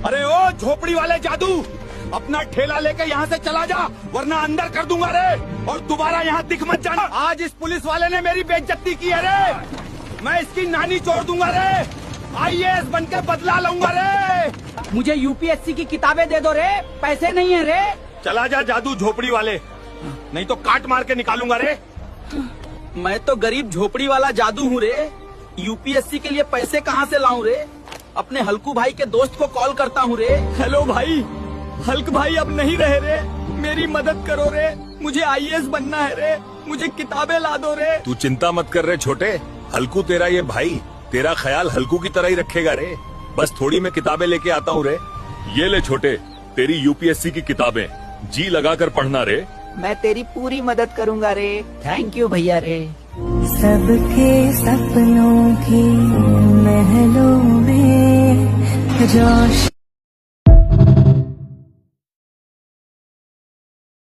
अरे ओ झोपड़ी वाले जादू, अपना ठेला लेके यहाँ से चला जा, वरना अंदर कर दूंगा रे। और दोबारा यहाँ दिख मत जाना। आज इस पुलिस वाले ने मेरी बेइज्जती की है रे, मैं इसकी नानी छोड़ दूंगा रे। IAS बन के बदला लूंगा रे। मुझे UPSC की किताबें दे दो रे, पैसे नहीं है रे। चला जा जादू झोपड़ी वाले, नहीं तो काट मार के निकालूंगा रे। मैं तो गरीब झोपड़ी वाला जादू हूँ रे, UPSC के लिए पैसे कहाँ से लाऊं रे। अपने हल्कू भाई के दोस्त को कॉल करता हूँ रे। हेलो भाई, हल्क भाई अब नहीं रहे रे, मेरी मदद करो रे, मुझे IAS बनना है रे, मुझे किताबें ला दो रे। तू चिंता मत कर रे छोटे, हल्कू तेरा ये भाई तेरा ख्याल हल्कू की तरह ही रखेगा रे। बस थोड़ी मैं किताबें लेके आता हूँ रे। ये ले छोटे, तेरी UPSC की किताबें, जी लगाकर पढ़ना रे। मैं तेरी पूरी मदद करूँगा रे। थैंक यू भैया रे। सबके सपनों की महलों में रोशन